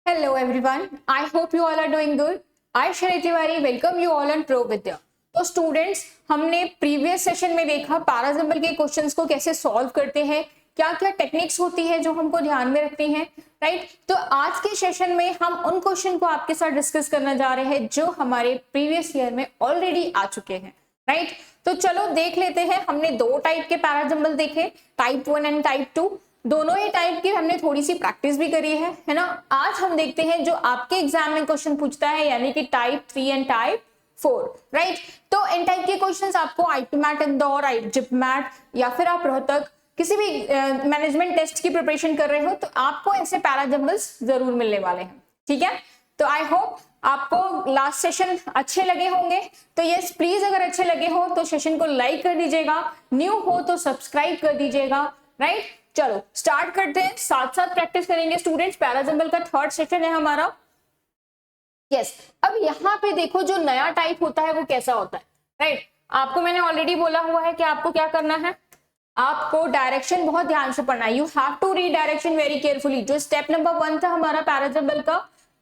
Hello everyone, I hope you all are doing good. I Shreya Tiwari welcome you all on Pro Vidya. तो students, हमने previous session में देखा पैरासिंबल के questions को कैसे solve करते हैं, क्या क्या टेक्निक्स होती है जो हमको ध्यान में रखनी है, राइट। तो आज के सेशन में हम उन क्वेश्चन को आपके साथ डिस्कस करने जा रहे हैं जो हमारे प्रीवियस ईयर में ऑलरेडी आ चुके हैं, राइट। तो चलो देख लेते हैं। हमने दो टाइप के पैरासिंबल देखे, टाइप 1 एंड टाइप 2। दोनों ही टाइप की हमने थोड़ी सी प्रैक्टिस भी करी है ना। आज हम देखते हैं जो आपके एग्जाम में क्वेश्चन पूछता है, यानी कि टाइप 3 एंड टाइप 4, राइट। तो इन टाइप के क्वेश्चंस आपको IT MAT Indore, JIPMAT या फिर आप रोहतक किसी भी मैनेजमेंट टेस्ट की प्रिपरेशन कर रहे हो तो आपको ऐसे पैरासिंबल्स जरूर मिलने वाले हैं, ठीक है। तो आई होप आपको लास्ट सेशन अच्छे लगे होंगे। तो यस, प्लीज अगर अच्छे लगे हो तो सेशन को लाइक कर दीजिएगा, न्यू हो तो सब्सक्राइब कर दीजिएगा, राइट। चलो स्टार्ट करते हैं, साथ साथ प्रैक्टिस करेंगे स्टूडेंट्स। पैरासिंबल का थर्ड सेशन है हमारा। यस, अब यहाँ पे देखो जो नया टाइप होता है वो कैसा होता है, राइट। आपको मैंने ऑलरेडी बोला हुआ है कि आपको क्या करना है, आपको डायरेक्शन बहुत ध्यान से पढ़ना है। You have to read direction very carefully. जो स्टेप नंबर 1 था हमारा पैरासिंबल का,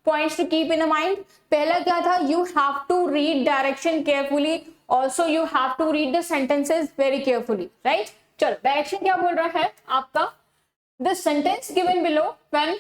points to keep in mind. पहला क्या था, you have to read direction carefully, also you have to read the sentences very carefully, right. चलो direction क्या बोल रहा है आपका, the sentence given below when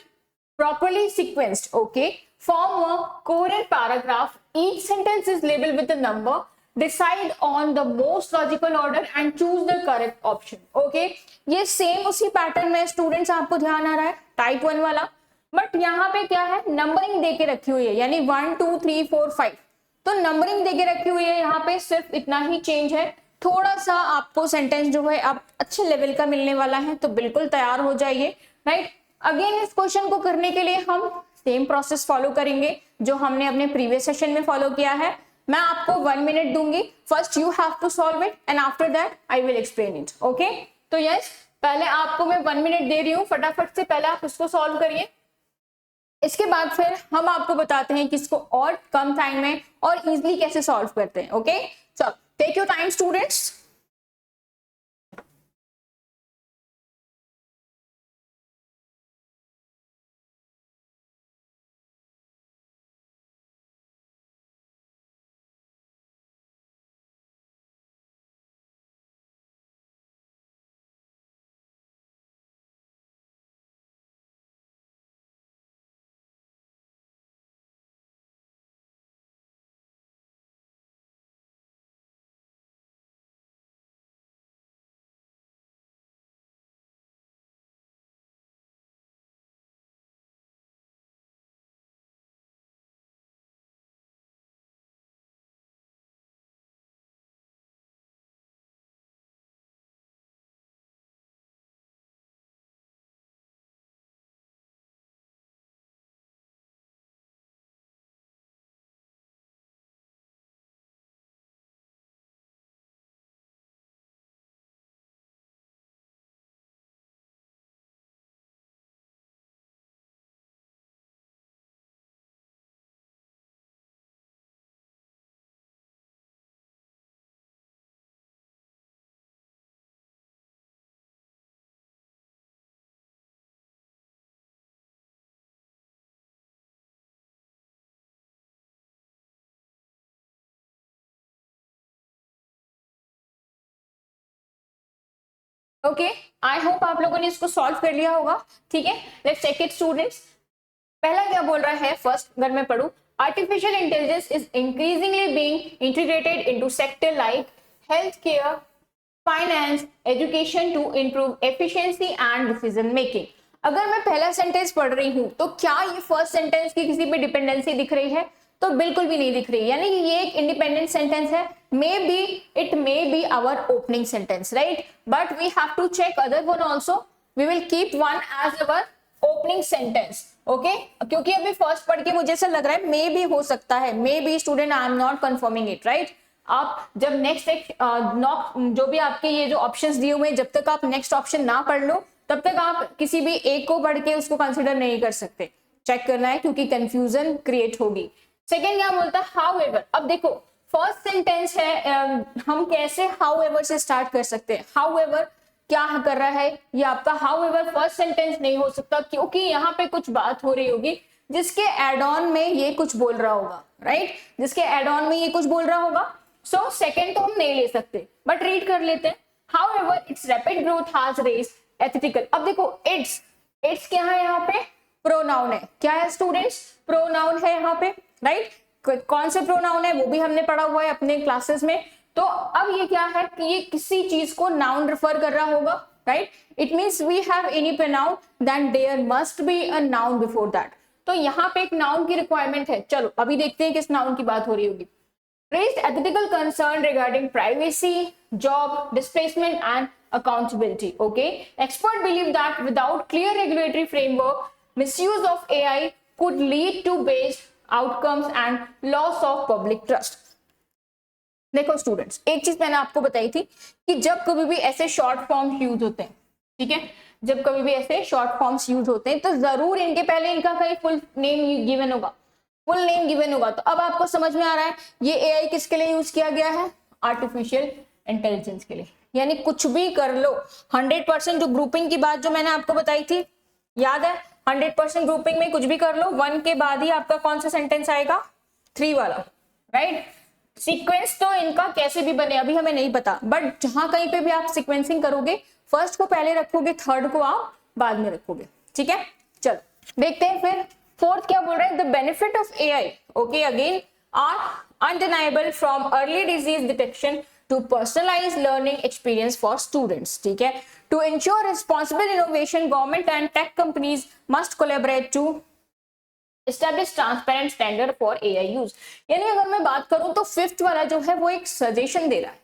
properly sequenced, okay, form a coherent paragraph. Each sentence is labeled with a number. Decide on the most logical order and choose the correct option, okay। ये same उसी pattern में students आपको ध्यान आ रहा है type 1 वाला, but यहाँ पे क्या है, नंबरिंग देके रखी हुई है, यानी 1 2 3 4 5। तो नंबरिंग देके रखी हुई है, यहाँ पे सिर्फ इतना ही चेंज है। थोड़ा सा आपको सेंटेंस जो है आप अच्छे लेवल का मिलने वाला है, तो बिल्कुल तैयार हो जाइए, राइट। अगेन इस क्वेश्चन को करने के लिए हम सेम प्रोसेस फॉलो करेंगे जो हमने अपने प्रीवियस सेशन में फॉलो किया है। मैं आपको 1 मिनट दूंगी, first you have to solve it and after that I will explain it, okay. तो यस, पहले आपको मैं 1 मिनट दे रही हूँ, फटाफट से पहले आप इसको सॉल्व करिए। इसके बाद फिर हम आपको बताते हैं कि इसको और कम टाइम में और इजिली कैसे सॉल्व करते हैं, ओके। चलो take your time students. Okay, I hope आप लोगों ने इसको सॉल्व कर लिया होगा, ठीक है। Let's check it students. पहला क्या बोल रहा है, फर्स्ट अगर मैं पढ़ूं, artificial intelligence is increasingly being integrated into sector like health care, finance, education to improve efficiency and decision making. अगर मैं पहला सेंटेंस पढ़ रही हूं तो क्या ये फर्स्ट सेंटेंस की किसी पे डिपेंडेंसी दिख रही है, तो बिल्कुल भी नहीं दिख रही, यानी कि ये एक इंडिपेंडेंट सेंटेंस है। Maybe it may be our opening sentence, right, but we have to check other one also. We will keep one as our opening sentence, okay. क्योंकि अभी फर्स्ट पढ़ के मुझे ऐसा लग रहा है मे बी हो सकता है, maybe student, I am not confirming it, right. आप जब नेक्स्ट जो भी आपके ये जो ऑप्शंस दिए हुए हैं, जब तक आप नेक्स्ट ऑप्शन ना पढ़ लो तब तक आप किसी भी एक को पढ़ के उसको कंसिडर नहीं कर सकते, चेक करना है, क्योंकि कंफ्यूजन क्रिएट होगी। सेकेंड क्या बोलता है, हाउएवर। अब देखो फर्स्ट सेंटेंस है, हम कैसे हाउएवर से स्टार्ट कर सकते हैं। हाउएवर क्या कर रहा है, ये आपका हाउएवर फर्स्ट सेंटेंस नहीं हो सकता, क्योंकि यहाँ पे कुछ बात हो रही होगी जिसके एड ऑन में ये कुछ बोल रहा होगा, राइट, जिसके एड ऑन में ये कुछ बोल रहा होगा। सो सेकंड तो हम नहीं ले सकते, बट रीड कर लेते हैं। However, its rapid growth has raised ethical। अब देखो इट्स क्या है यहाँ पे, प्रोनाउन है। क्या है स्टूडेंट्स, प्रोनाउन है यहाँ पे, राइट। कौन से प्रोनाउन है वो भी हमने पढ़ा हुआ है अपने क्लासेस में। तो अब ये क्या है कि ये किसी चीज को नाउन रेफर कर रहा होगा, right. It means we have any pronoun then there must be a noun before that. तो यहाँ पे एक नाउन की रिक्वायरमेंट है। चलो अभी देखते हैं किस नाउन की बात हो रही होगी। Raised ethical concern regarding privacy, job displacement and accountability. Okay, expert believe that without clear regulatory framework, misuse of AI could lead to based outcomes and loss of public trust. देखो students, एक चीज मैंने आपको बताई थी कि जब कभी भी ऐसे शॉर्ट फॉर्म्स यूज होते हैं, ठीक है, जब कभी भी ऐसे शॉर्ट फॉर्म्स यूज होते हैं तो जरूर इनके पहले इनका कहीं फुल नेम गिवन होगा, फुल नेम गिवन होगा। तो अब आपको समझ में आ रहा है ये एआई किसके लिए यूज किया गया है, आर्टिफिशियल इंटेलिजेंस के लिए। यानी कुछ भी कर लो, 100% जो ग्रुपिंग की बात जो मैंने आपको बताई थी याद है, 100% ग्रुपिंग में कुछ भी कर लो, 1 के बाद ही आपका कौन सा सेंटेंस आएगा, 3 वाला, राइट। सीक्वेंस तो इनका कैसे भी बने अभी हमें नहीं पता, बट जहां कहीं पे भी आप सीक्वेंसिंग करोगे, फर्स्ट को पहले रखोगे, थर्ड को आप बाद में रखोगे, ठीक है। चलो देखते हैं फिर फोर्थ क्या बोल रहे हैं, the benefit of AI, okay, again are undeniable from early disease detection to personalised learning experience for students, ठीक है। To ensure responsible innovation, government and tech companies must collaborate to establish transparent standard for AI use. यानी अगर मैं बात करूं तो fifth वाला जो है वो एक सजेशन दे रहा है।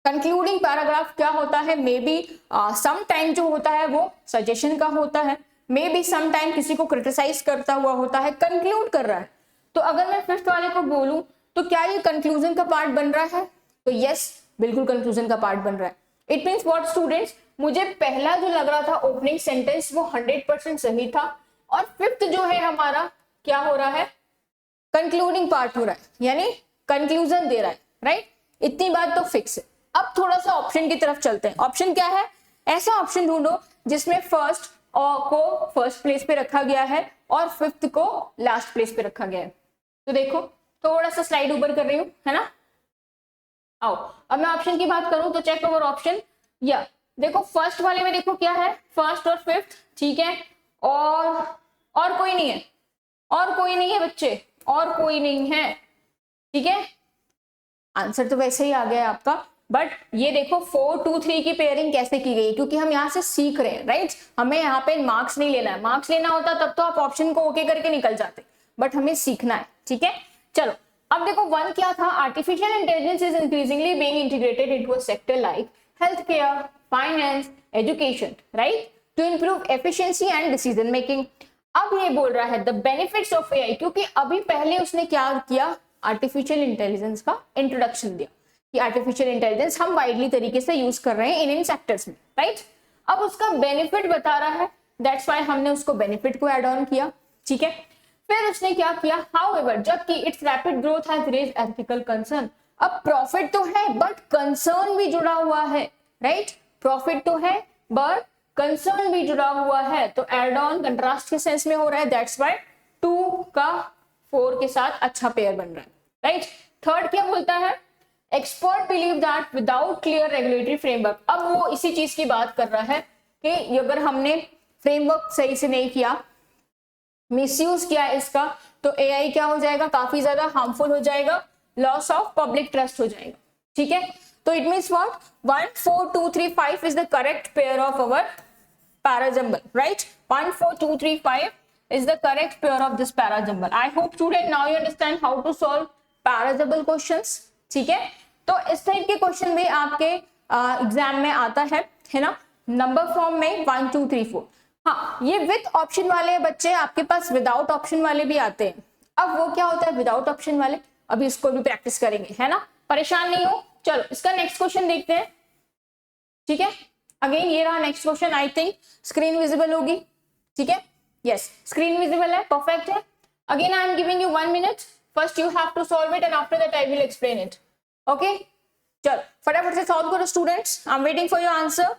कंक्लूडिंग पैराग्राफ क्या होता है, मे बी सम टाइम जो होता है वो सजेशन का होता है, मे बी सम टाइम किसी को क्रिटिसाइज करता हुआ होता है, कंक्लूड कर रहा है। तो अगर मैं फिफ्थ वाले को बोलूं तो क्या ये कंक्लूजन का पार्ट बन रहा है, तो यस, बिल्कुल कंक्लूजन का पार्ट बन रहा है। इट मीन्स व्हाट स्टूडेंट्स, मुझे पहला जो लग रहा था ओपनिंग सेंटेंस वो 100% सही था, और फिफ्थ जो है हमारा क्या हो रहा है, कंक्लूडिंग पार्ट हो रहा है, यानी कंक्लूजन दे रहा है, राइट। इतनी बात तो फिक्स है। अब थोड़ा सा ऑप्शन की तरफ चलते हैं। ऑप्शन क्या है, ऐसा ऑप्शन ढूंढो जिसमें फर्स्ट को फर्स्ट प्लेस पे रखा गया है और फिफ्थ को लास्ट प्लेस पे रखा गया है। तो देखो थोड़ा सा स्लाइड ऊपर कर रही हूं, है ना। आओ अब मैं ऑप्शन की बात करूं तो चेक ओवर ऑप्शन, या देखो फर्स्ट वाले में देखो क्या है, फर्स्ट और फिफ्थ, ठीक है, और कोई नहीं है, और कोई नहीं है बच्चे, और कोई नहीं है, ठीक है। आंसर तो वैसे ही आ गया है आपका, बट ये देखो 4 2 3 की पेयरिंग कैसे की गई, क्योंकि हम यहाँ से सीख रहे हैं, राइट। हमें यहाँ पे मार्क्स नहीं लेना है, मार्क्स लेना होता तब तो आप ऑप्शन को ओके करके निकल जाते, बट हमें सीखना है, ठीक है। चलो अब देखो 1 क्या था, artificial intelligence is increasingly being integrated into a sector like health care, finance, education, right, to improve efficiency and decision making. अब ये बोल रहा है द बेनिफिट्स ऑफ एआई, क्योंकि अभी पहले उसने क्या किया, आर्टिफिशियल इंटेलिजेंस का इंट्रोडक्शन दिया कि आर्टिफिशियल इंटेलिजेंस हम वाइडली तरीके से यूज कर रहे हैं इन सेक्टर्स में, राइट। अब उसका बेनिफिट बता रहा है, दैट्स व्हाई हमने उसको बेनिफिट को ऐड ऑन किया, ठीक है। फिर उसने क्या किया, हाउएवर, जबकि it's rapid growth has raised ethical concern. अब प्रॉफिट तो है बट कंसर्न भी जुड़ा हुआ है, राइट। प्रॉफिट तो है बट कंसर्न भी जुड़ा हुआ है, तो एड ऑन कंट्रास्ट के सेंस में हो रहा है, दैट्स व्हाई 2 का 4 के साथ अच्छा पेयर बन रहा है, राइट। थर्ड क्या बोलता है, expert believe that without clear regulatory framework. अब वो इसी चीज की बात कर रहा है कि अगर हमने फ्रेमवर्क सही से नहीं किया, मिसयूज किया इसका, तो एआई क्या हो जाएगा, काफी ज्यादा हार्मफुल हो जाएगा, लॉस ऑफ पब्लिक ट्रस्ट हो जाएगा, ठीक है। तो it means what, 1 4 2 3 5 is the correct pair of our parajumble, right? 1 4 2 3 5 is the correct pair of this parajumble. I hope student now you understand how to solve parajumble questions, ठीक है। तो इस type के क्वेश्चन भी आपके exam में आता है ना, नंबर फॉर्म में 1 2 3 4। हाँ, ये विद ऑप्शन वाले बच्चे आपके पास विदाउट ऑप्शन वाले भी आते हैं। अब वो क्या होता है विदाउट ऑप्शन वाले, अभी इसको भी प्रैक्टिस करेंगे, है ना, परेशान नहीं हो। चलो इसका नेक्स्ट क्वेश्चन देखते हैं, ठीक है। अगेन ये रहा next question, I think screen visible होगी, ठीक है, यस स्क्रीन विजिबल है, परफेक्ट है। Again I am giving you 1 minute, first you have to solve it and after that I will explain it, okay. चलो फटाफट से सॉल्व करो students, I am waiting for your answer.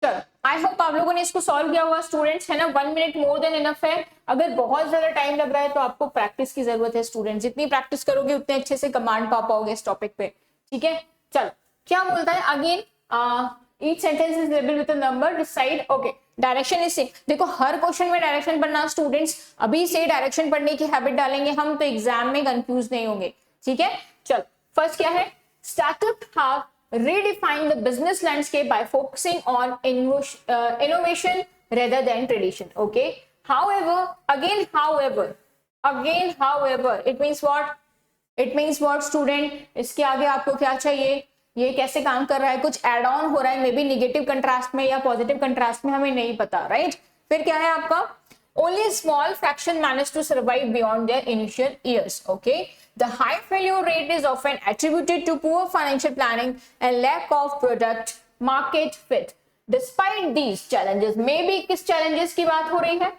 चलो I hope आप लोगों ने इसको सॉल्व किया हुआ स्टूडेंट्स, है ना। 1 मिनट मोर देन इनफ है। अगर बहुत ज्यादा टाइम लग रहा है तो आपको प्रैक्टिस की जरूरत है स्टूडेंट, जितनी प्रैक्टिस करोगे उतने अच्छे से कमांड पा पाओगे इस टॉपिक पे, ठीक है। चलो क्या बोलता है again, each sentence is labelled with a number, decide, okay, direction is same. देखो हर क्वेश्चन में डायरेक्शन पढ़ना स्टूडेंट्स, अभी से डायरेक्शन पढ़ने की हैबिट डालेंगे हम तो एग्जाम में कंफ्यूज नहीं होंगे, ठीक है। चलो फर्स्ट क्या है, startup have redefine the business landscape by focusing on innovation rather than tradition. Okay. However, it means what? It means what student? इसके आगे आपको क्या चाहिए, ये कैसे काम कर रहा है, कुछ एड ऑन हो रहा है, मे बी निगेटिव कंट्रास्ट में या पॉजिटिव कंट्रास्ट में, हमें नहीं पता, राइट। फिर क्या है आपका, only a small fraction managed to survive beyond their initial years. Okay, the high failure rate is often attributed to poor financial planning and lack of product market fit. Despite these challenges, maybe किस challenges की बात हो रही है,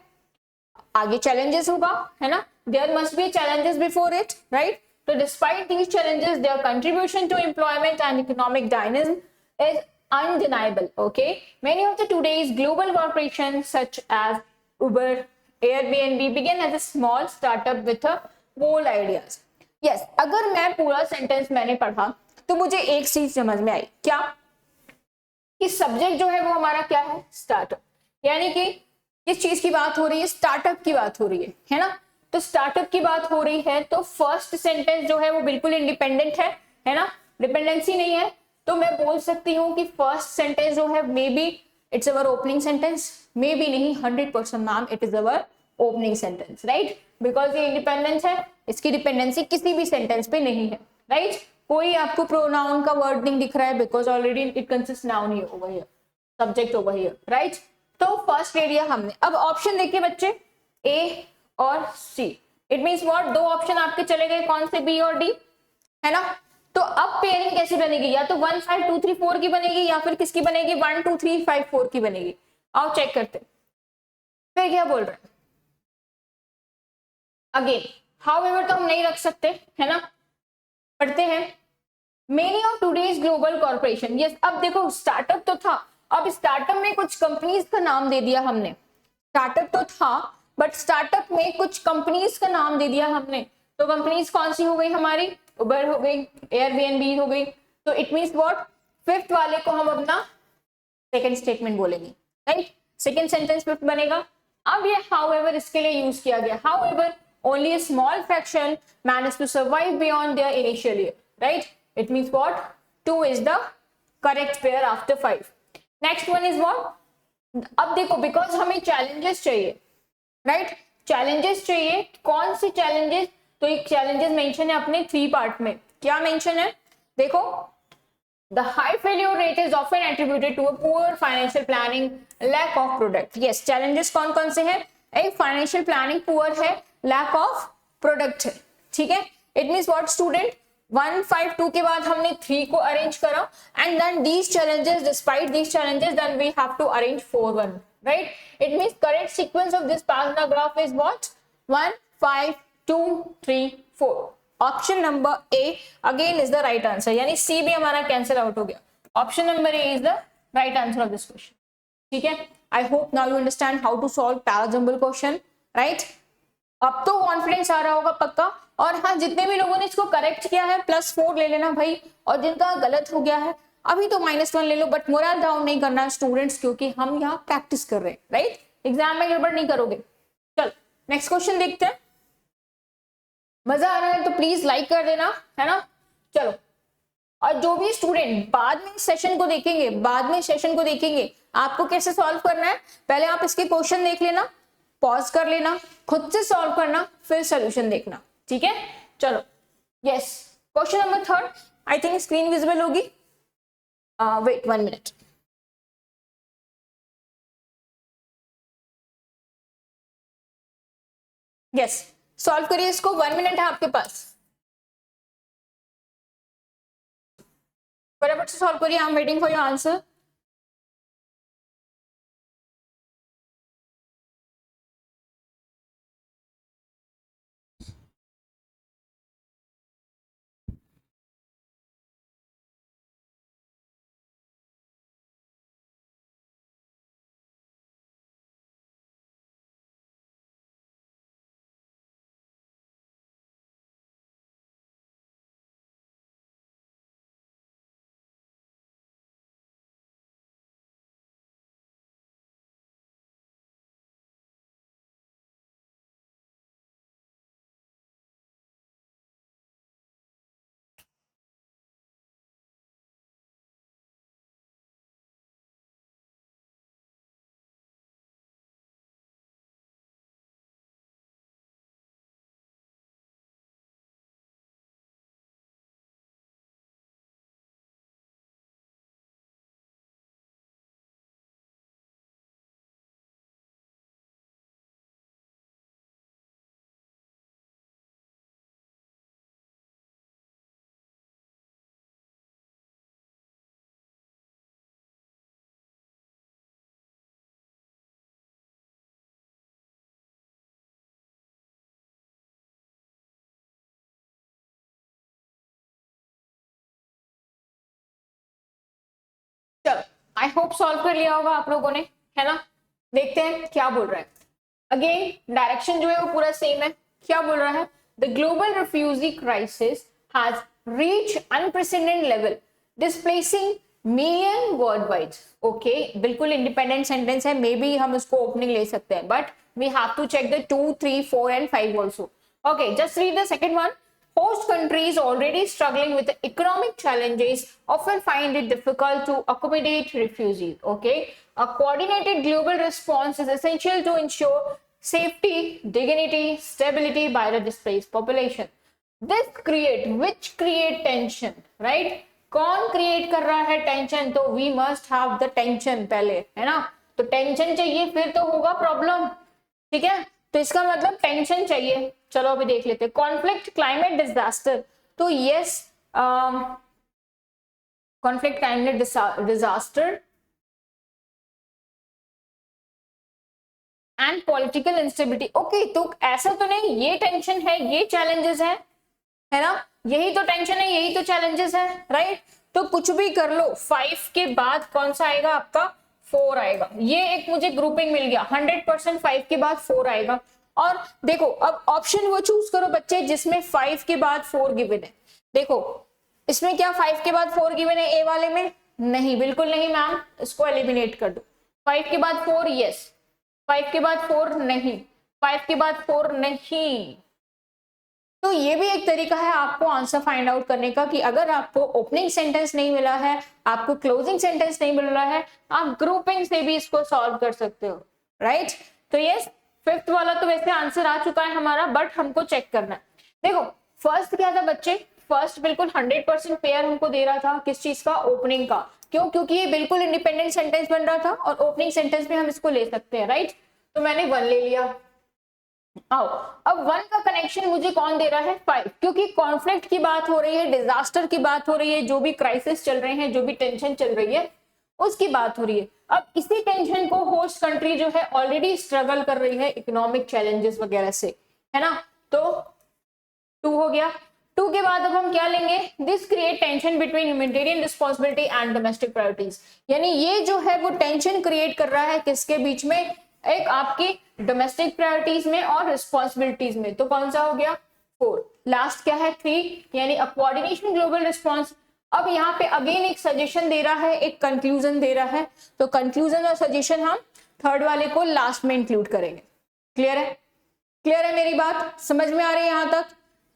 आगे challenges होगा, है ना, there must be challenges before it, right? So despite these challenges, their contribution to employment and economic dynamism is undeniable. Okay, many of the today's global corporations such as Uber, Airbnb began as a small startup with a bold ideas. Yes, अगर मैं पूरा sentence मैंने पढ़ा तो मुझे एक चीज समझ में आई, क्या कि सब्जेक्ट जो है वो हमारा क्या है, स्टार्टअप, यानी कि किस चीज की बात हो रही है, स्टार्टअप की बात हो रही है ना। तो स्टार्टअप की बात हो रही है तो फर्स्ट सेंटेंस जो है वो बिल्कुल इंडिपेंडेंट है ना, डिपेंडेंसी नहीं है। तो मैं बोल सकती हूँ कि फर्स्ट सेंटेंस जो है may be it's our opening sentence, may be नहीं 100% ma'am it is our opening sentence, right, because ये इंडिपेंडेंस है, इसकी डिपेंडेंसी किसी भी सेंटेंस पे नहीं है, राइट। कोई आपको प्रोनाउन का वर्ड नहीं दिख रहा है because already it consist noun here, over here, subject over here, right. तो फर्स्ट ले लिया हमने। अब ऑप्शन देखिए बच्चे, ए और सी, इट मींस व्हाट, दो ऑप्शन आपके चले गए, कौन से, बी और डी, है ना। तो अब पेयरिंग कैसे बनेगी, या तो 1 5 2 3 4 की बनेगी या फिर किसकी बनेगी, 1 2 3 5 4 की बनेगी। आओ चेक करते। फिर क्या बोल रहे हैं अगेन, हाउएवर तो हम नहीं रख सकते, है ना, पढ़ते हैं। Many of today's global corporation, yes, अब देखो स्टार्टअप तो था, अब स्टार्टअप में कुछ कंपनीज का नाम दे दिया हमने, स्टार्टअप तो था बट स्टार्टअप में कुछ कंपनीज का नाम दे दिया हमने। तो कंपनीज कौन सी हो गई हमारी, उबर हो गई, एयरबीएनबी हो गई। तो इट मींस व्हाट, फिफ्थ वाले को हम अपना सेकंड स्टेटमेंट बोलेंगे, राइट, सेकंड सेंटेंस फिफ्थ बनेगा। अब ये हाउएवर इसके लिए यूज किया गया, however only a small fraction managed to survive beyond their initial year, right? It means what, 2 is the correct pair after 5. Next one is what, अब देखो because हमें चैलेंजेस चाहिए, राइट, चैलेंजेस चाहिए, कौन से चैलेंजेस, तो एक चैलेंजेस मेंशन है अपने 3 पार्ट में, क्या मेंशन है देखो, the high failure rate is often attributed to a poor financial planning, lack of product. Yes, challenges कौन कौन से हैं, एक फाइनेंशियल प्लानिंग पुअर है, लैक ऑफ प्रोडक्ट है, ठीक है। इट मींस व्हाट स्टूडेंट, 1 5 2 के बाद हमने 3 को अरेंज करा and then these challenges, despite these challenges then we have to arrange 4 1, right. It means correct sequence of this paragraph is what, 1 5 2 3 4। Option number A again is the right answer, यानी C भी हमारा cancel out हो गया, option number A is the right answer of this question, ठीक है। I hope now you understand how to solve parajumble question, right. अब तो confidence आ रहा होगा पक्का। और हाँ, जितने भी लोगों ने इसको करेक्ट किया है +4 ले लेना भाई, और जिनका गलत हो गया है अभी तो -1 ले लो, बट मोरल डाउन नहीं करना है स्टूडेंट्स, क्योंकि हम यहाँ प्रैक्टिस कर रहे हैं, राइट, एग्जाम में गड़बड़ नहीं करोगे। चल नेक्स्ट क्वेश्चन देखते हैं, मजा आ रहा है तो प्लीज लाइक कर देना, है ना। चलो, और जो भी स्टूडेंट बाद में सेशन को देखेंगे आपको कैसे सॉल्व करना है, पहले आप इसके क्वेश्चन देख लेना, पॉज कर लेना, खुद से सॉल्व करना, फिर सोल्यूशन देखना, ठीक है। चलो यस, क्वेश्चन नंबर 3, आई थिंक स्क्रीन विजिबल होगी, वेट 1 मिनट, यस, सॉल्व करिए इसको, 1 मिनट है आपके पास, फटाफट से सॉल्व करिए, I am waiting for your answer. I hope solve कर लिया होगा आप लोगों ने, है ना। देखते हैं क्या बोल रहा है। अगेन डायरेक्शन जो है वो पूरा सेम है। क्या बोल रहा है? The global refugee crisis has reach unprecedented level displacing million worldwide. Okay, बिल्कुल इंडिपेंडेंट सेंटेंस है, मे बी हम उसको ओपनिंग ले सकते हैं, but we have to check the 2, 3, 4 and 5 also. Okay, just read the second one. Host countries already struggling with the economic challenges often find it difficult to accommodate refugees. Okay, a coordinated global response is essential to ensure safety, dignity, stability by the displaced population. Which create tension, right? कौन create कर रहा है tension? तो we must have the tension पहले, है ना। तो tension चाहिए फिर तो होगा प्रॉब्लम, ठीक है। तो इसका मतलब टेंशन चाहिए। चलो अभी देख लेते हैं। कॉन्फ्लिक्ट, क्लाइमेट डिजास्टर, तो yes, conflict, climate disaster and political instability. Okay, तो ऐसा तो नहीं ये टेंशन है, ये चैलेंजेस है ना, यही तो टेंशन है, यही तो चैलेंजेस है, राइट। तो कुछ भी कर लो, 5 के बाद कौन सा आएगा आपका? 4 आएगा। ये एक मुझे ग्रुपिंग मिल गया, 100% 5 के बाद 4 आएगा। और देखो अब ऑप्शन वो चूज करो बच्चे जिसमें 5 के बाद 4 गिवन है। देखो इसमें क्या 5 के बाद 4 गिवन है? ए वाले में नहीं, बिल्कुल नहीं मैम, इसको एलिमिनेट कर दो। 5 के बाद 4 यस, 5 के बाद 4 नहीं, 5 के बाद 4 नहीं। तो ये भी एक तरीका है आपको आंसर फाइंड आउट करने का कि अगर आपको ओपनिंग सेंटेंस नहीं मिला है, आपको क्लोजिंग सेंटेंस नहीं मिल रहा है, आप ग्रुपिंग से भी इसको सॉल्व कर सकते हो, राइट। तो ये 5th वाला तो वैसे आंसर आ चुका है हमारा, बट हमको चेक करना है। देखो फर्स्ट क्या था बच्चे? फर्स्ट बिल्कुल 100% पेयर हमको दे रहा था, किस चीज का? ओपनिंग का। क्यों? क्योंकि ये बिल्कुल इंडिपेंडेंट सेंटेंस बन रहा था और ओपनिंग सेंटेंस में हम इसको ले सकते हैं, राइट। तो मैंने 1 ले लिया। आओ अब 1 का कनेक्शन मुझे कौन दे रहा है? 5, क्योंकि कॉन्फ्लिक्ट की बात हो रही है, डिजास्टर की बात हो रही है, जो भी क्राइसिस चल रहे हैं, जो भी टेंशन चल रही है उसकी बात हो रही है। अब इसी टेंशन को होस्ट कंट्री जो है ऑलरेडी स्ट्रगल कर रही है इकोनॉमिक चैलेंजेस वगैरह से, है ना। तो 2 हो गया। 2 के बाद अब हम क्या लेंगे? This create tension between humanitarian responsibility and domestic priorities. यानी ये जो है वो टेंशन क्रिएट कर रहा है किसके बीच में? एक आपकी डोमेस्टिक प्रायोरिटीज में और रिस्पॉन्सिबिलिटीज में। तो कौन सा हो गया? 4। लास्ट क्या है? 3, यानी अ कोऑर्डिनेशन ग्लोबल रिस्पॉन्स। अब यहाँ पे अगेन एक सजेशन दे रहा है, एक कंक्लूजन दे रहा है। तो कंक्लूजन और सजेशन हम 3rd वाले को लास्ट में इंक्लूड करेंगे। क्लियर है? क्लियर है मेरी बात? समझ में आ रही है यहाँ तक,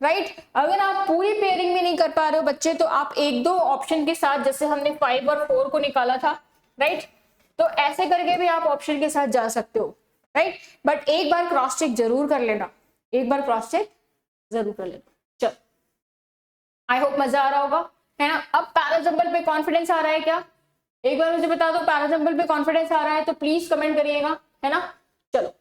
राइट। अगर आप पूरी पेयरिंग में नहीं कर पा रहे हो बच्चे, तो आप 1-2 ऑप्शन के साथ, जैसे हमने 5 और 4 को निकाला था, राइट, तो ऐसे करके भी आप ऑप्शन के साथ जा सकते हो, राइट। बट एक बार क्रॉस चेक जरूर कर लेना, एक बार क्रॉस चेक जरूर कर लेना। चल, आई होप मजा आ रहा होगा, है ना। अब पैराजंबल पे कॉन्फिडेंस आ रहा है क्या? एक बार मुझे बता दो, पैराजंबल पे कॉन्फिडेंस आ रहा है तो प्लीज कमेंट करिएगा, है ना। चलो,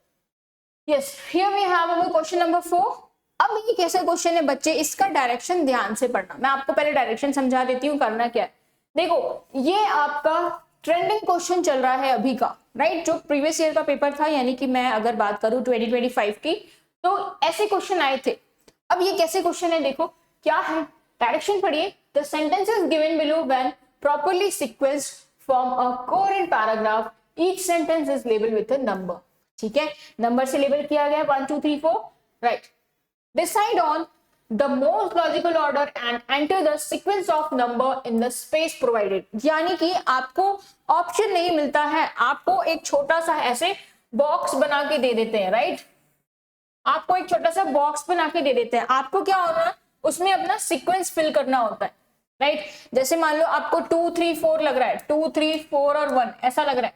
yes, here we have our question number 4। अब ये कैसा क्वेश्चन है बच्चे? इसका डायरेक्शन ध्यान से पढ़ना। मैं आपको पहले डायरेक्शन समझा देती हूँ, करना क्या है। देखो ये आपका ट्रेंडिंग क्वेश्चन चल रहा है अभी का, राइट, जो प्रीवियस ईयर का पेपर था, यानी कि मैं अगर बात करूं 2025 की, तो ऐसे क्वेश्चन आए थे। अब ये कैसे क्वेश्चन है? देखो क्या है, डायरेक्शन पढ़िए। The sentences given below when properly sequenced from a coherent paragraph, each sentence is labelled with a number. ठीक है, नंबर से लेबल किया गया 1 2 3 4, right. Decide on the most logical order and enter the sequence of number in the space provided। यानी कि आपको option नहीं मिलता है, आपको एक छोटा सा ऐसे बॉक्स बना के दे देते हैं, राइट। आपको एक छोटा सा बॉक्स बना के दे देते हैं, आपको क्या होना है उसमें अपना सीक्वेंस फिल करना होता है, राइट। जैसे मान लो आपको 2 3 4 लग रहा है, 2 3 4 और 1 ऐसा लग रहा है,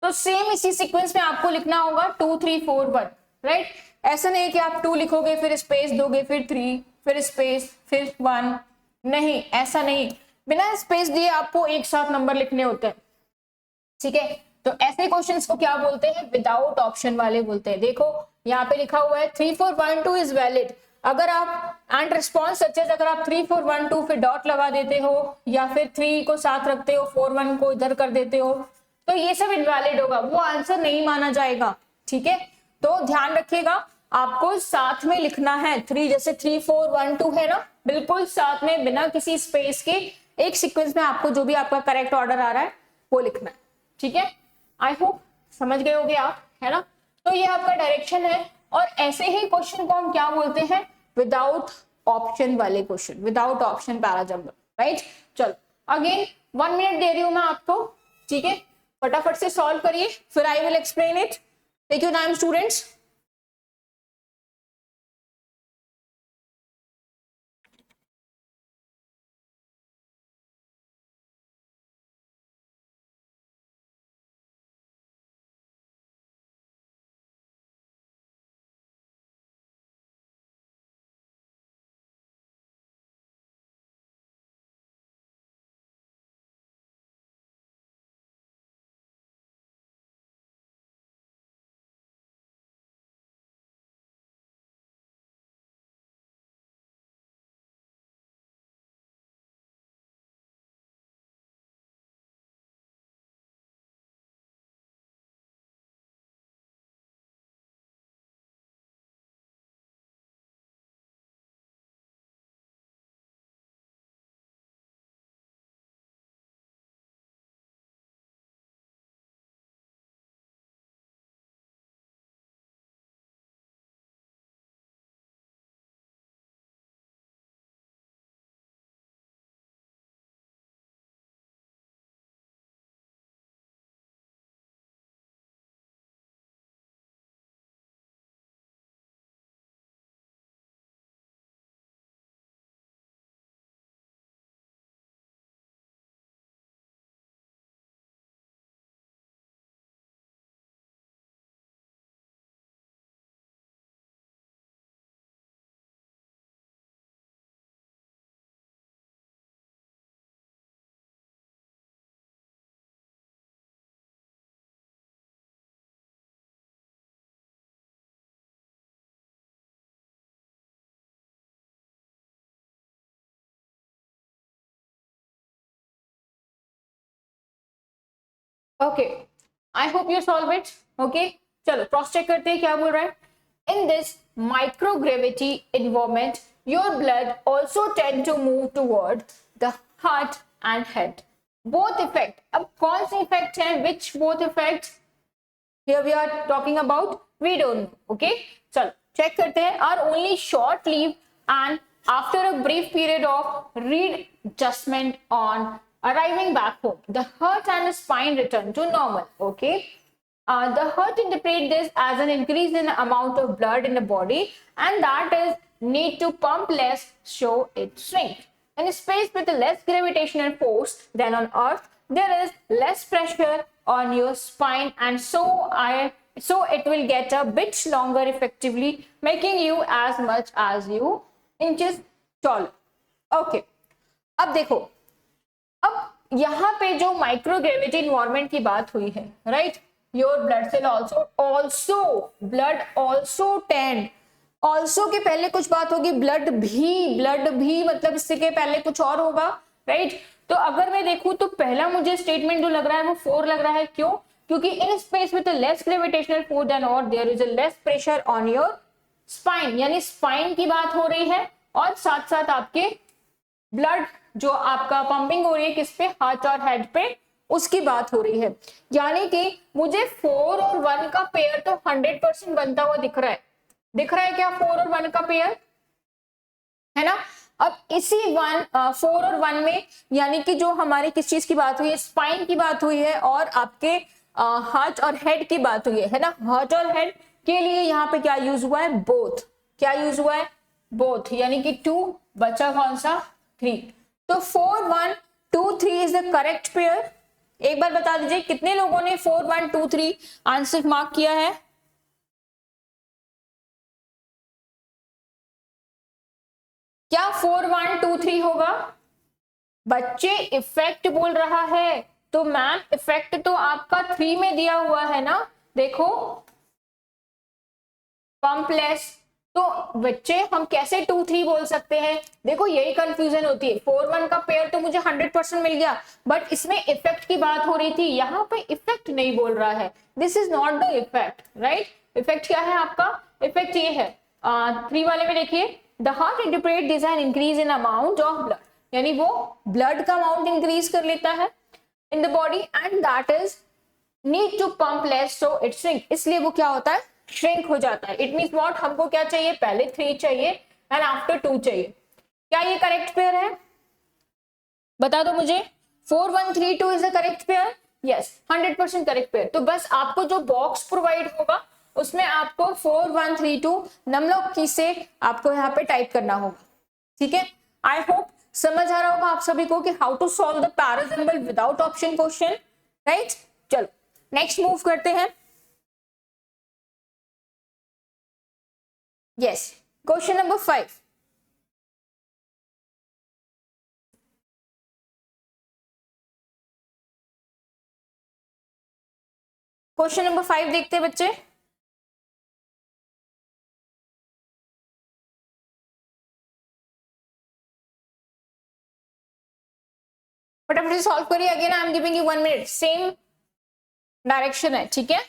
तो सेम इसी सीक्वेंस में आपको लिखना होगा 2 3 4 1, राइट। ऐसा नहीं कि आप 2 लिखोगे फिर स्पेस दोगे फिर 3 फिर स्पेस फिर 1, नहीं, ऐसा नहीं, बिना स्पेस दिए आपको एक साथ नंबर लिखने होते हैं, ठीक है। तो ऐसे क्वेश्चंस को क्या बोलते हैं? विदाउट ऑप्शन वाले बोलते हैं। देखो यहाँ पे लिखा हुआ है 3 4 1 2 इज वैलिड। अगर आप एंड रिस्पॉन्स सचेज, अगर आप 3 4 1 2 फिर डॉट लगा देते हो या फिर 3 को साथ रखते हो, 4 1 को इधर कर देते हो, तो ये सब इनवैलिड होगा, वो आंसर नहीं माना जाएगा, ठीक है। तो ध्यान रखिएगा, आपको साथ में लिखना है 3, जैसे 3 4 1 2 है ना, बिल्कुल साथ में बिना किसी स्पेस के एक सीक्वेंस में आपको जो भी आपका करेक्ट ऑर्डर आ रहा है वो लिखना है, ठीक है। आई होप समझ गए होगे आप, है ना। तो ये आपका डायरेक्शन है, और ऐसे ही क्वेश्चन को हम क्या बोलते हैं, विदाउट ऑप्शन वाले question, without option parajumble, right. चलो अगेन 1 मिनट दे रही हूं मैं आपको, ठीक है, फटाफट से सॉल्व करिए, फिर I will explain it. Take your time students. Okay, I hope you solve it. Okay, चलो क्रॉस चेक करते हैं क्या बोल रहा है। In this microgravity environment your blood also tend to move toward the heart and head. Both effect, अब कौन से इफेक्ट है, which both effect here we are talking about, we don't know. Okay, चलो चेक करते हैं। Are only short leave and after a brief period of readjustment on arriving back home, the heart and the spine return to normal. Okay, the heart interpret this as an increase in the amount of blood in the body, and that is need to pump less, so it shrinks. In a space with a less gravitational force than on Earth, there is less pressure on your spine, and so it will get a bit longer, effectively making you as much as you inches taller. Okay, अब देखो, अब यहाँ पे जो microgravity environment की बात हुई है, right, your blood cell also blood also tend, also के पहले कुछ बात होगी, ब्लड भी मतलब इससे के पहले कुछ और होगा, राइट। तो अगर मैं देखूं तो पहला मुझे स्टेटमेंट जो लग रहा है वो 4 लग रहा है। क्यों? क्योंकि in space with less gravitational force then और there is a less pressure on your spine, यानी स्पाइन की बात हो रही है, और साथ साथ आपके ब्लड जो आपका पंपिंग हो रही है किस पे, हार्ट और हेड पे, उसकी बात हो रही है। यानी कि मुझे 4 और 1 का पेयर तो 100% बनता हुआ दिख रहा है क्या, 4 और 1 का पेयर, है ना। अब इसी 4 और 1 में यानी कि जो हमारी किस चीज की बात हुई है, स्पाइन की बात हुई है, और आपके हार्ट और हेड की बात हुई है ना। हार्ट और हेड के लिए यहाँ पे क्या यूज हुआ है, बोथ। क्या यूज हुआ है, बोथ, यानी कि 2 बचा कौन सा, 3। तो 4 1 2 3 इज द करेक्ट पेयर। एक बार बता दीजिए कितने लोगों ने 4 1 2 3 आंसर मार्क किया है। क्या 4 1 2 3 होगा? बच्चे इफेक्ट बोल रहा है, तो मैम इफेक्ट तो आपका 3 में दिया हुआ है ना, देखो पंपलेस। तो बच्चे हम कैसे 2 3 बोल सकते हैं, देखो यही कंफ्यूजन होती है। 4 1 का पेयर तो मुझे 100% मिल गया, बट इसमें इफेक्ट की बात हो रही थी, यहाँ पे इफेक्ट नहीं बोल रहा है, this is not the effect, right. Effect क्या है आपका, इफेक्ट ये है 3 वाले में देखिए, the heart interpret this an increase in amount of blood, यानी वो ब्लड का अमाउंट इंक्रीज कर लेता है। In the body and that is need to pump less so it shrink, इसलिए वो क्या होता है, श्रिंक हो जाता है। इट मीन्स व्हाट, हमको क्या चाहिए, पहले 3 चाहिए एंड आफ्टर 2 चाहिए। क्या ये करेक्ट पेयर है, बता दो मुझे। 4132 is the correct pair, yes 100% correct pair. तो बस आपको जो बॉक्स प्रोवाइड होगा उसमें आपको 4132 नमलोक की से आपको यहाँ पे टाइप करना होगा, ठीक है। आई होप समझ आ रहा होगा आप सभी को कि how to solve the parajumble without option question, right. चलो नेक्स्ट मूव करते हैं। Yes, question number 5। Question number 5 देखते हैं बच्चे। फटाफट से सॉल्व करिए। Again I am giving you 1 minute, same direction है, ठीक है।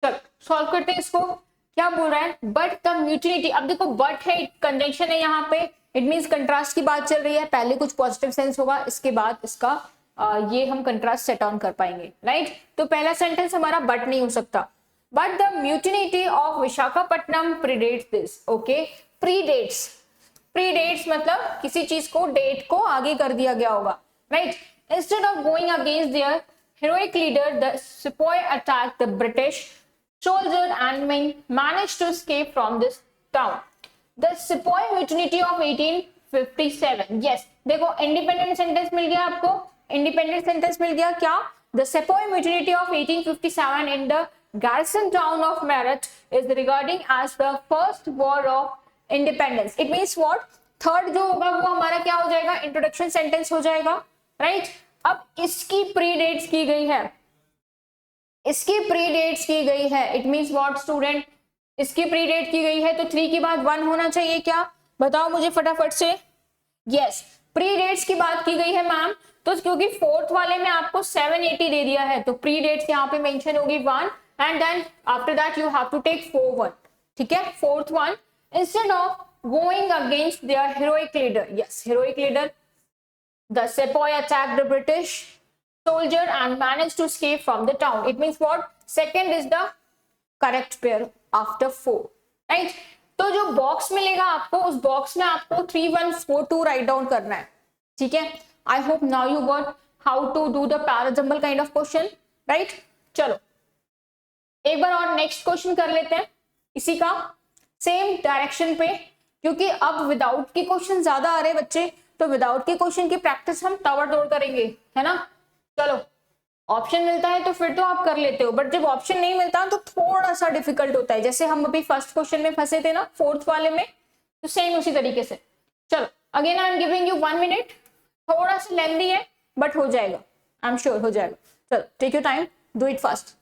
चल सॉल्व करते हैं इसको। क्या बोल रहा है, बट द म्यूटिलिटी, अब देखो बट है, कंजंक्शन है यहाँ पे, इट मींस कंट्रास्ट की बात चल रही है। पहले कुछ पॉजिटिव सेंस होगा, इसके बाद इसका ये हम कंट्रास्ट सेट ऑन कर पाएंगे, राइट। तो पहला सेंटेंस हमारा बट नहीं हो सकता। But the municipality of Visakhapatnam predates this, okay. Predates, predates मतलब किसी चीज को, डेट को आगे कर दिया गया होगा, right. Instead of going against there heroic leader, the sepoy attacked the British soldier and managed to escape from this town. The sepoy mutiny of 1857, yes, देखो इंडिपेंडेंट सेंटेंस मिल गया आपको, इंडिपेंडेंट सेंटेंस मिल गया। क्या, the sepoy mutiny of 1857 in the garrison town of Meerut is regarding as the first war of independence. It means what, third जो होगा वो हमारा क्या हो जाएगा, इंट्रोडक्शन सेंटेंस हो जाएगा, राइट। अब इसकी प्रीडेट्स की गई है, इसकी प्रीडेट्स की गई है, इट मींस व्हाट स्टूडेंट, इसकी प्रीडेट की गई है तो 3 के बाद 1 होना चाहिए। क्या बताओ मुझे फटाफट से। यस, प्रीडेट्स की बात की गई है मैम, तो क्योंकि फोर्थ वाले में आपको 780 दे दिया है तो प्रीडेट्स यहाँ पे मेंशन होगी 1 and then after that you have to take 4 1, ठीक है। Fourth one, instead of going against their heroic leader, yes heroic leader, the sepoy attacked the British soldier and managed to escape from the town. It means what, second is the correct pair after 4, right। तो जो box मिलेगा आपको, उस box में आपको 3142 write down करना है, ठीक है। I hope now you got how to do the parajumble kind of question, right. चलो एक बार और नेक्स्ट क्वेश्चन कर लेते हैं इसी का, सेम डायरेक्शन पे, क्योंकि अब विदाउट के क्वेश्चन ज्यादा आ रहे बच्चे, तो विदाउट के क्वेश्चन की प्रैक्टिस हम ताबड़तोड़ करेंगे, है ना। चलो ऑप्शन मिलता है तो फिर तो आप कर लेते हो, बट जब ऑप्शन नहीं मिलता तो थोड़ा सा डिफिकल्ट होता है। जैसे हम अभी फर्स्ट क्वेश्चन में फंसे थे ना, फोर्थ वाले में, तो सेम उसी तरीके से। चलो again I am giving you 1 minute, थोड़ा सा लेंथी है बट हो जाएगा, आई एम श्योर हो जाएगा। चलो take your time, do it fast.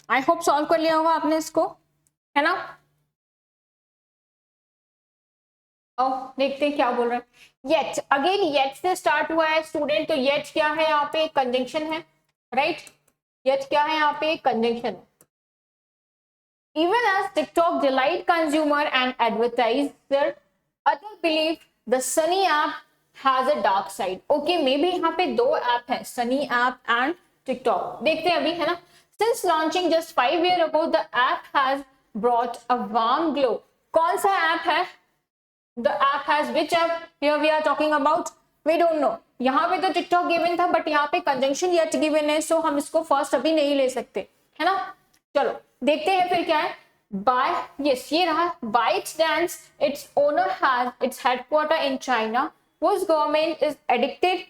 I hope solve कर लिया होगा आपने इसको, है ना। ओ देखते हैं क्या बोल रहे हैं। येट, अगेन येट से स्टार्ट हुआ है स्टूडेंट, तो येट क्या है यहाँ पे, कंजंक्शन है, राइट। येट क्या है यहाँ पे, कंजंक्शन है। Even as TikTok delight consumer and advertiser, others believe the Sunny app has a dark side. Okay, maybe यहाँ पे दो ऐप है, Sunny app and TikTok. देखते हैं अभी, है ना। Since launching just 5 years ago, the app has brought a warm glow. कौन सा ऐप है? The app has which app? Here we are talking about. We don't know. यहाँ पे तो TikTok given था, but यहाँ पे conjunction yet given है, so हम इसको first अभी नहीं ले सकते, है ना। चलो देखते हैं फिर क्या है। बाय, यस ये रहा, ByteDance, its owner has its headquarter in China, whose government is addicted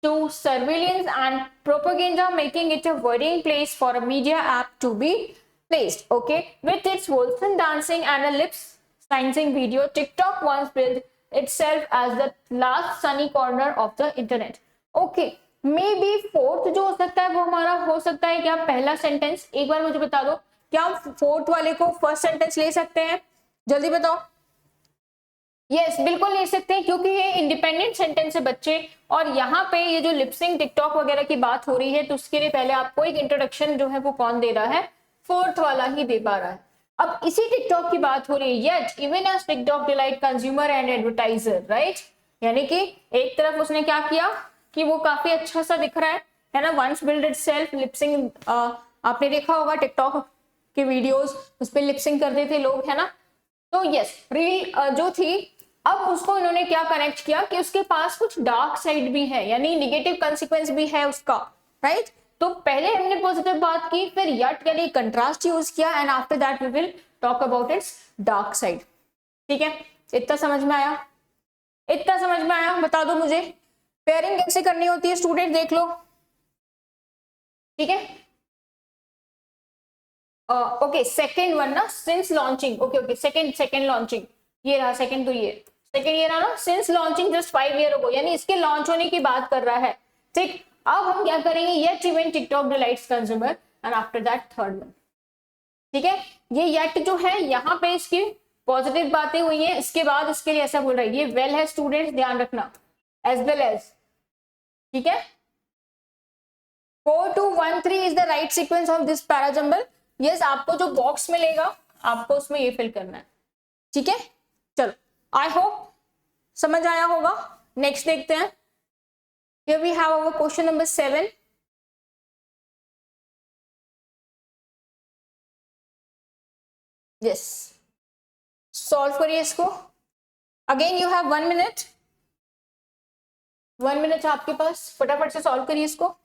to surveillance and propaganda, making it a worrying place for a media app to be placed. Okay, with its wholesome dancing and a lip syncing video, TikTok once built itself as the last sunny corner of the internet. Okay, may be fourth जो हो सकता है वो हमारा हो सकता है क्या, पहला सेंटेंस। एक बार मुझे बता दो, क्या हम फोर्थ वाले को फर्स्ट सेंटेंस ले सकते हैं? जल्दी बताओ। यस बिल्कुल ले सकते हैं, क्योंकि ये इंडिपेंडेंट सेंटेंस है बच्चे। और यहाँ पे ये जो लिपसिंग टिकटॉक वगैरह की बात हो रही है, तो उसके लिए पहले आपको एक इंट्रोडक्शन जो है वो कौन दे रहा है, फोर्थ वाला ही दे पा रहा है। अब इसी टिकटॉक की बात हो रही है, yet even as TikTok delight consumer and advertiser, right. यानी कि एक तरफ उसने क्या किया कि वो काफी अच्छा सा दिख रहा है ना, वंस बिल्ड इटसेल्फ लिपसिंग। आपने देखा होगा टिकटॉक के वीडियोस, उस पर लिपसिंग करते थे लोग, है ना। तो यस रील जो थी, अब उसको इन्होंने क्या कनेक्ट किया कि उसके पास कुछ डार्क साइड भी है, यानी निगेटिव कंसिक्वेंस भी है उसका, राइट। तो पहले हमने पॉजिटिव बात की, फिर यट यानी कंट्रास्ट यूज किया, and after that we will talk about its dark side. ठीक है, इतना समझ में आया? इतना समझ में आया? बता दो मुझे पेयरिंग कैसे करनी होती है स्टूडेंट, देख लो। ठीक है, ओके सेकंड वन ना, since launching. Okay okay, second launching ये रहा, सेकंड तो ये सेकंड ये रहा ना, since launching just 5 years ago, यानी इसके लॉन्च होने की बात कर रहा है। ठीक, अब हम क्या करेंगे, yet even TikTok delights consumer, and after that third one. ठीक है, ये येट जो है यहाँ पे इसकी पॉजिटिव बातें हुई है, इसके बाद इसके लिए ऐसा बोल रहा है, ये वेल है स्टूडेंट्स, ध्यान रखना, एज वेल एज। ठीक है, 4213 is the right sequence of this parajumble. Yes, आपको जो बॉक्स मिलेगा आपको उसमें ये फिल करना है। ठीक है, चलो आई होप समझ आया होगा। नेक्स्ट देखते हैं। Here we have our question number 7. Yes, solve करिए इसको। Again you have 1 minute, 1 minute आपके पास, फटाफट से सॉल्व करिए इसको।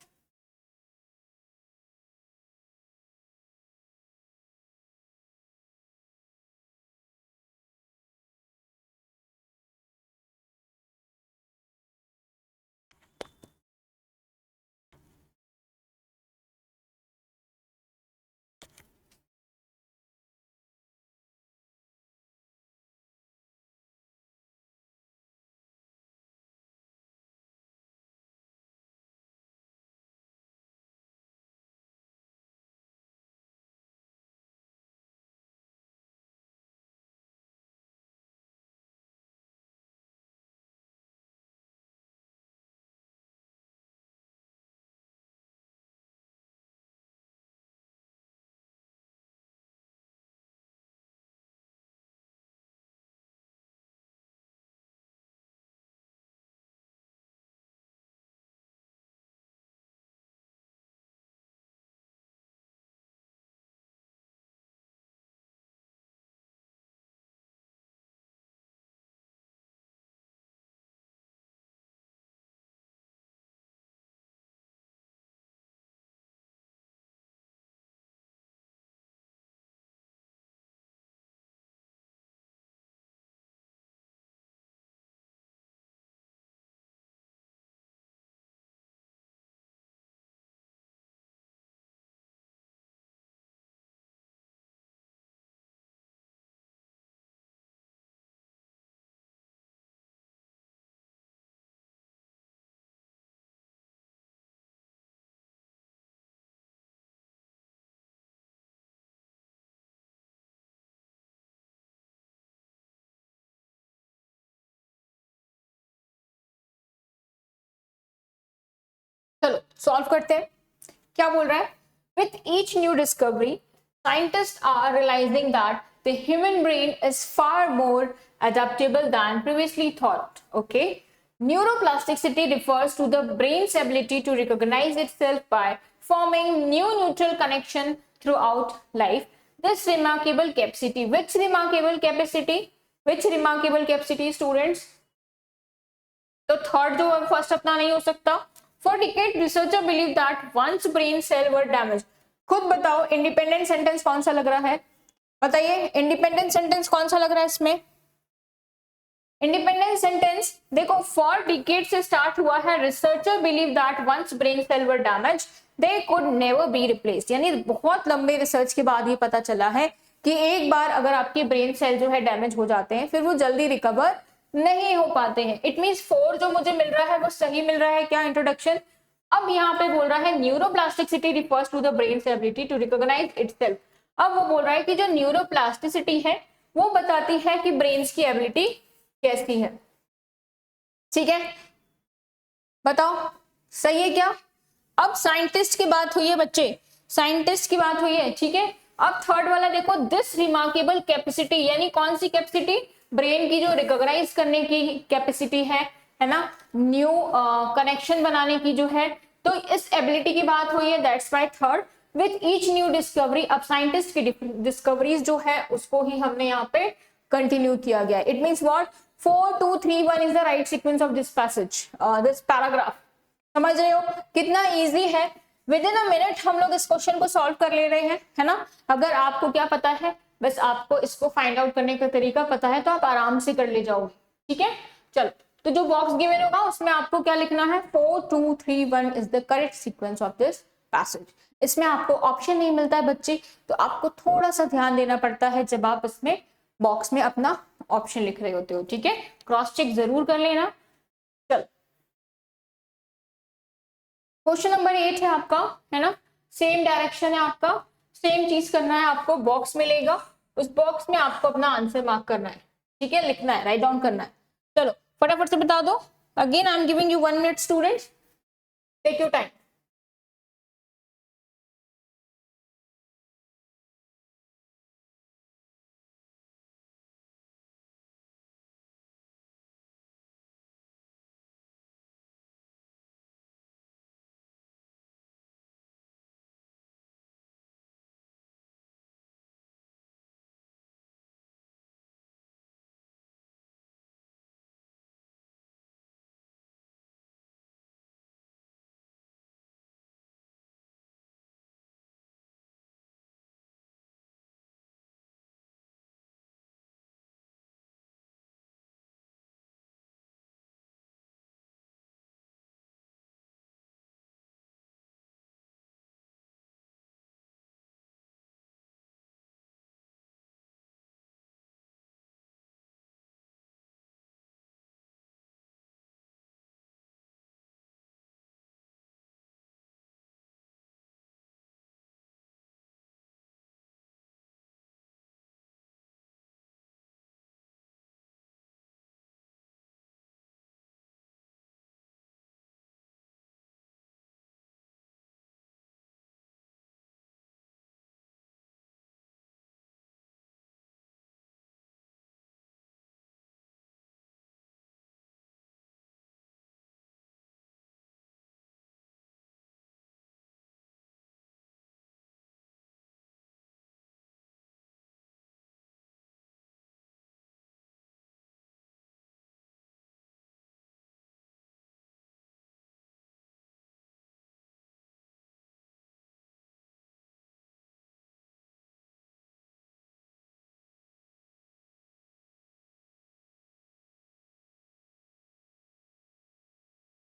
सॉल्व करते हैं। क्या बोल रहा है? With each new discovery scientist are realising that the human brain is far more adaptable than previously thought. Okay, neuroplasticity refers to the brain's ability to recognize itself by forming new neutral connection throughout life. This remarkable capacity, which remarkable capacity students? तो third जो first अपना नहीं हो सकता। For decade researcher believe that once brain cell were damage. खुद बताओ independent sentence कौन सा लग रहा है? बताइए इंडिपेंडेंट सेंटेंस कौन सा लग रहा है इसमें? इंडिपेंडेंट सेंटेंस देखो, फॉर डिकेड से स्टार्ट हुआ है। Researcher believe that once brain cell were damage they could never be replaced, यानी बहुत लंबे रिसर्च के बाद ये पता चला है कि एक बार अगर आपके ब्रेन सेल जो है डैमेज हो जाते हैं फिर वो जल्दी रिकवर नहीं हो पाते हैं। इट मींस 4 जो मुझे मिल रहा है वो सही मिल रहा है क्या इंट्रोडक्शन? अब यहाँ पे बोल रहा है neuroplasticity refers to the brain ability to recognise itself. अब वो बोल रहा है कि जो न्यूरोप्लास्टिसिटी है वो बताती है कि ब्रेन की एबिलिटी कैसी है। ठीक है, बताओ सही है क्या? अब साइंटिस्ट की बात हुई है बच्चे, साइंटिस्ट की बात हुई है। ठीक है, अब थर्ड वाला देखो, दिस रिमार्केबल कैपेसिटी, यानी कौन सी कैपेसिटी? ब्रेन की जो रिकॉग्नाइज करने की कैपेसिटी है ना, न्यू कनेक्शन बनाने की जो है, तो इस एबिलिटी की बात हुई है। That's why third. With each new discovery, अब साइंटिस्ट की डिस्कवरीज जो है उसको ही हमने यहाँ पे कंटिन्यू किया गया। It means what? 4 2 3 1 is the right sequence of this passage, this paragraph. समझ रहे हो कितना इजी है? विद इन अ मिनट हम लोग इस क्वेश्चन को सॉल्व कर ले रहे हैं, है ना। अगर आपको क्या पता है, बस आपको इसको फाइंड आउट करने का तरीका पता है तो आप आराम से कर ले जाओगे। ठीक है, चलो, तो जो बॉक्स गिवन होगा उसमें आपको क्या लिखना है? 4 2 3 1 is the correct sequence of this passage. इसमें आपको ऑप्शन नहीं मिलता है बच्चे, तो आपको थोड़ा सा ध्यान देना पड़ता है जब आप इसमें बॉक्स में अपना ऑप्शन लिख रहे होते हो। ठीक है, क्रॉस चेक जरूर कर लेना। चल, क्वेश्चन नंबर 8 है आपका, है ना। सेम डायरेक्शन है आपका, सेम चीज करना है आपको। बॉक्स मिलेगा, उस बॉक्स में आपको अपना आंसर मार्क करना है। ठीक है, लिखना है, राइट डाउन करना है। चलो फटाफट से बता दो। Again I am giving you 1 minute students, take your time.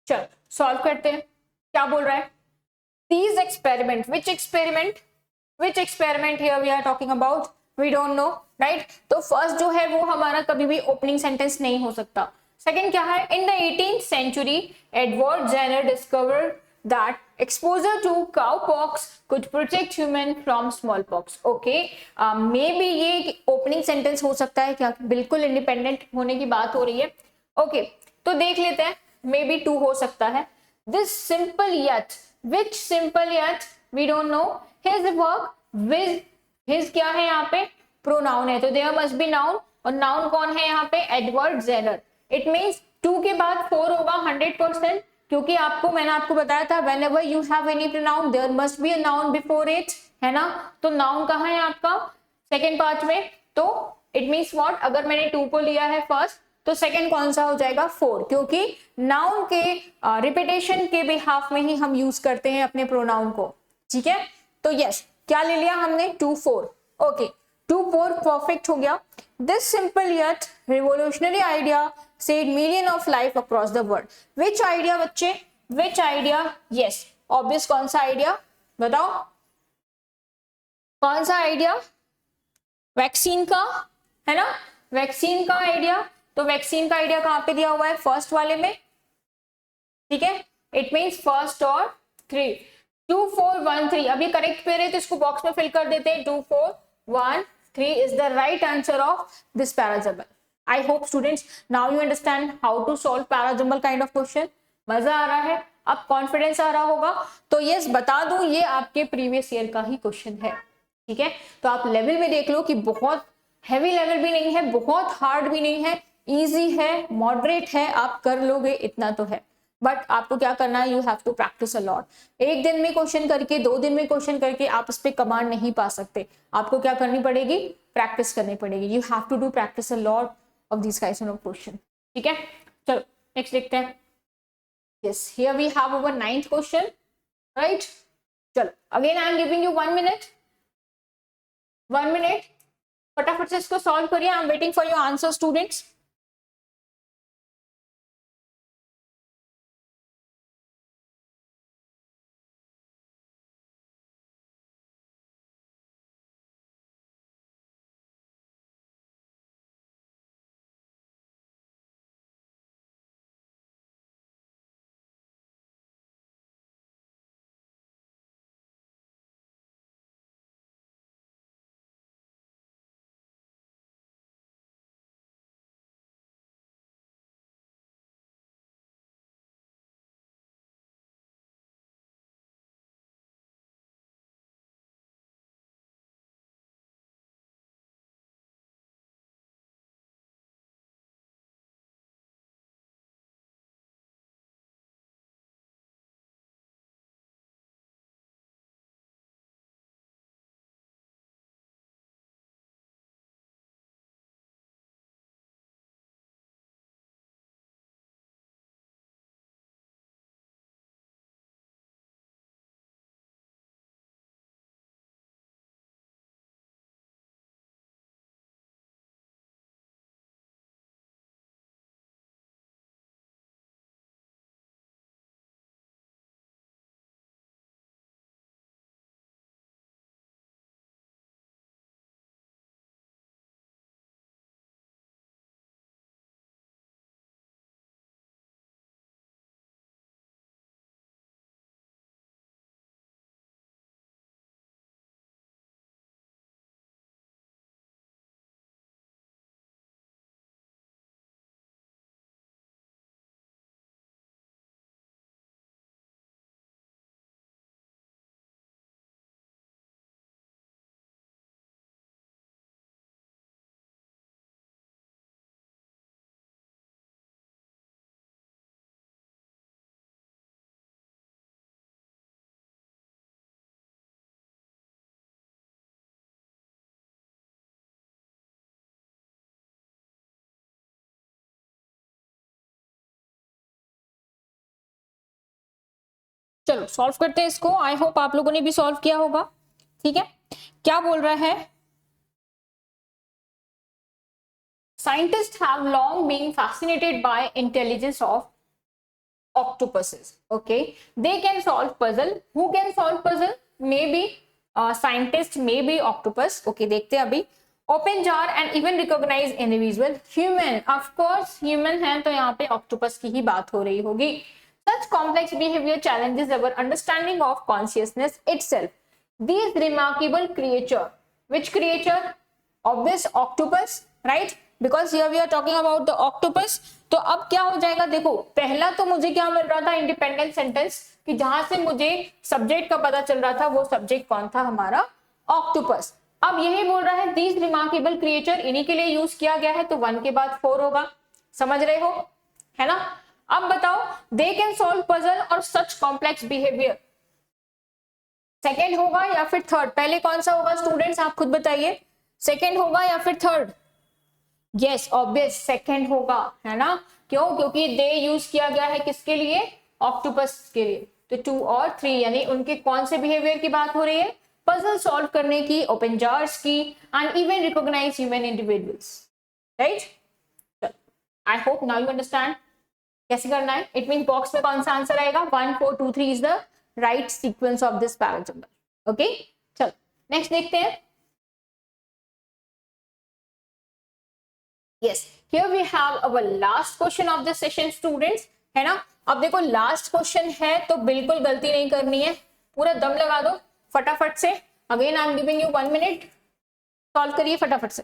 चलो सॉल्व करते हैं। क्या बोल रहा है? These experiment, which experiment here we are talking about? We don't know, right? तो फर्स्ट जो है वो हमारा कभी भी ओपनिंग सेंटेंस नहीं हो सकता। सेकंड क्या है? In the 18th century, Edward Jenner discovered that exposure to cowpox could protect human from smallpox. Okay, maybe ये ओपनिंग सेंटेंस हो सकता है क्या? बिल्कुल इंडिपेंडेंट होने की बात हो रही है। ओके, तो देख लेते हैं, मे बी 2 हो सकता है। This simple yet which simple yet we don't know his work was his क्या है यहाँ पे प्रोनाउन है तो देयर मस्ट बी नाउन और नाउन कौन है यहाँ पे एडवर्ड जेनर इट मींस 2 के बाद 4 होगा 100% क्योंकि मैंने आपको बताया था whenever you have any pronoun there must be a noun before it है ना तो नाउन कहाँ है आपका सेकेंड पार्ट में तो इट मींस व्हाट अगर मैंने 2 को लिया है फर्स्ट तो सेकेंड कौन सा हो जाएगा 4 क्योंकि नाउन के रिपीटेशन के बिहाफ में ही हम यूज करते हैं अपने प्रोनाउन को ठीक है तो यस क्या ले लिया हमने 2 4 ओके 2 4 परफेक्ट हो गया this simple yet revolutionary idea saved millions of life across the world which idea बच्चे which idea yes obvious कौन सा आइडिया बताओ कौन सा आइडिया वैक्सीन का है ना वैक्सीन का आइडिया तो वैक्सीन का आइडिया कहां पे दिया हुआ है फर्स्ट वाले में ठीक है इट मींस फर्स्ट और 3 2 4 1 3 अभी करेक्ट पे रहे तो इसको बॉक्स में फिल कर देते हैं 2 4 1 3 is the right answer of this parajumble. I hope students now you understand how to solve parajumble kind of question. मजा आ रहा है अब कॉन्फिडेंस आ रहा होगा तो यस बता दूं ये आपके प्रीवियस ईयर का ही क्वेश्चन है ठीक है तो आप लेवल में देख लो कि बहुत हैवी लेवल भी नहीं है बहुत हार्ड भी नहीं है इजी है मॉडरेट है आप कर लोगे इतना तो है बट आपको क्या करना है you have to practise a lot एक दिन में क्वेश्चन करके 2 दिन में क्वेश्चन करके आप इस पे कमांड नहीं पा सकते आपको क्या करनी पड़ेगी प्रैक्टिस करनी पड़ेगी you have to do practice a lot of this kinds of question ठीक है चलो नेक्स्ट देखते हैं yes here we have our 9th question right चलो again I am giving you 1 minute फटाफट से इसको सॉल्व करिए I am waiting for your answer students चलो सॉल्व करते हैं इसको आई होप आप लोगों ने भी सॉल्व किया होगा ठीक है क्या बोल रहा है scientist have long been fascinated by intelligence of octopuses okay they can solve puzzle who can solve puzzle maybe scientist maybe octopus okay देखते हैं अभी open jar and even recognize individual human of course human है तो यहाँ पे octopus की ही बात हो रही होगी such complex behavior challenges our understanding of consciousness itself these remarkable creature which creature obvious octopus right because here we are talking about the octopus. तो अब क्या हो जाएगा, देखो पहला तो मुझे क्या मिल रहा था, इंडिपेंडेंट सेंटेंस, कि जहां से मुझे सब्जेक्ट का पता चल रहा था, वो सब्जेक्ट कौन था, हमारा ऑक्टोपस। अब यही बोल रहा है दीज रिमार्केबल क्रिएचर, इन्हीं के लिए यूज किया गया है, तो 1 के बाद 4 होगा, समझ रहे हो, है ना। अब बताओ, दे कैन सॉल्व पजल और सच कॉम्प्लेक्स बिहेवियर, सेकेंड होगा या फिर थर्ड, पहले कौन सा होगा स्टूडेंट्स, आप खुद बताइए, सेकेंड होगा या फिर थर्ड। यस ऑब्वियस सेकेंड होगा, है ना, क्यों, क्योंकि दे यूज किया गया है किसके लिए, ऑक्टोपस के लिए। तो 2 और 3 यानी उनके कौन से बिहेवियर की बात हो रही है, पजल सॉल्व करने की, ओपन जार्स की, and even recognise human individuals, right. I hope now you understand कैसे करना है। इट मीन बॉक्स में कौन सा आंसर आएगा, 1 4 2 3 is the right sequence of this parajumble. Okay, चलो नेक्स्ट देखते हैं। Yes, here we have our last question of this session students, है ना। अब देखो लास्ट क्वेश्चन है तो बिल्कुल गलती नहीं करनी है, पूरा दम लगा दो फटाफट से। Again I am giving you 1 minute, solve करिए फटाफट से।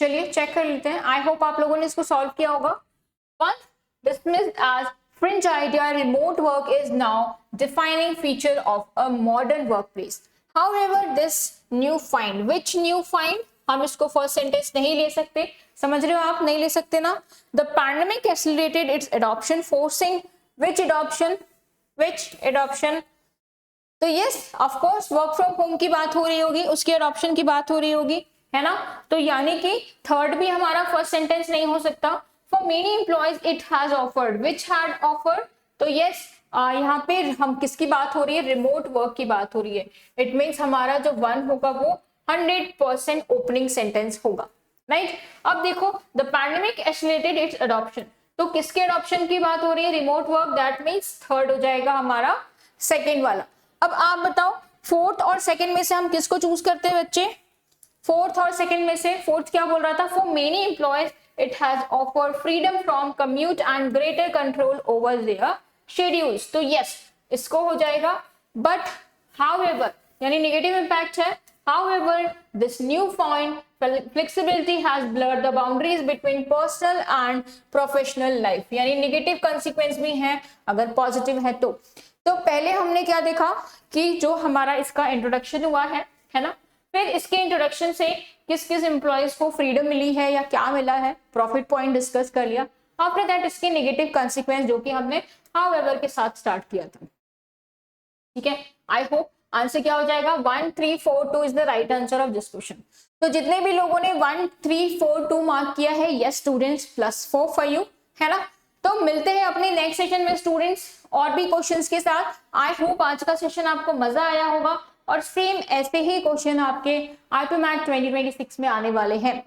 चलिए चेक कर लेते हैं, आई होप आप लोगों ने इसको सॉल्व किया होगा। Once dismissed as fringe idea, remote work is now defining feature of a modern workplace. However, this new find, which new find, हम इसको फर्स्ट सेंटेंस नहीं ले सकते, समझ रहे हो आप, नहीं ले सकते ना। The pandemic accelerated its adoption, forcing which adoption, तो yes of course work from home की बात हो रही होगी, उसके अडॉप्शन की बात हो रही होगी, है ना। तो यानी कि थर्ड भी हमारा फर्स्ट सेंटेंस नहीं हो सकता। For many employees it has offered, which had offered, तो यस यहाँ पे हम किसकी बात हो रही है, रिमोट वर्क की बात हो रही है। इट मीन्स हमारा जो 1 होगा वो 100% ओपनिंग सेंटेंस होगा, राइट। अब देखो the pandemic accelerated it's adoption, तो किसके अडॉप्शन की बात हो रही है, remote work, that means third हो जाएगा हमारा सेकेंड वाला। अब आप बताओ फोर्थ और सेकंड में से हम किसको चूज करते हैं बच्चे, फोर्थ और सेकंड में से, फोर्थ क्या बोल रहा था, for many employees it has offered freedom from commute and greater control over their schedules, तो यस इसको हो जाएगा। बट हाउएवर यानी नेगेटिव इंपैक्ट है, however this new found flexibility has blurred the boundaries between personal and professional life, यानी negative consequence भी है अगर पॉजिटिव है तो पहले हमने क्या देखा कि जो हमारा इसका इंट्रोडक्शन हुआ है ना, फिर इसके इंट्रोडक्शन से किस किस एम्प्लॉयज को फ्रीडम मिली है या क्या मिला है, प्रॉफिट पॉइंट डिस्कस कर लिया। आफ्टर दैट इसके नेगेटिव कंसिक्वेंस जो कि हमने हाउएवर के साथ स्टार्ट किया था, ठीक है। आई होप आंसर क्या हो जाएगा, 1 3 4 2 is the right answer of this question. तो जितने भी लोगों ने 1 3 4 2 मार्क किया है, यस स्टूडेंट्स, +4 फॉर यू, है ना। तो मिलते हैं अपने नेक्स्ट सेशन में स्टूडेंट्स और भी क्वेश्चंस के साथ। आई होप आज का सेशन आपको मजा आया होगा और सेम ऐसे ही क्वेश्चन आपके IIT मैथ 2026 में आने वाले हैं।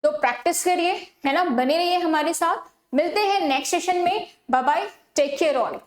तो प्रैक्टिस करिए, है ना, बने रहिए हमारे साथ। मिलते हैं नेक्स्ट सेशन में। Bye bye, take care all.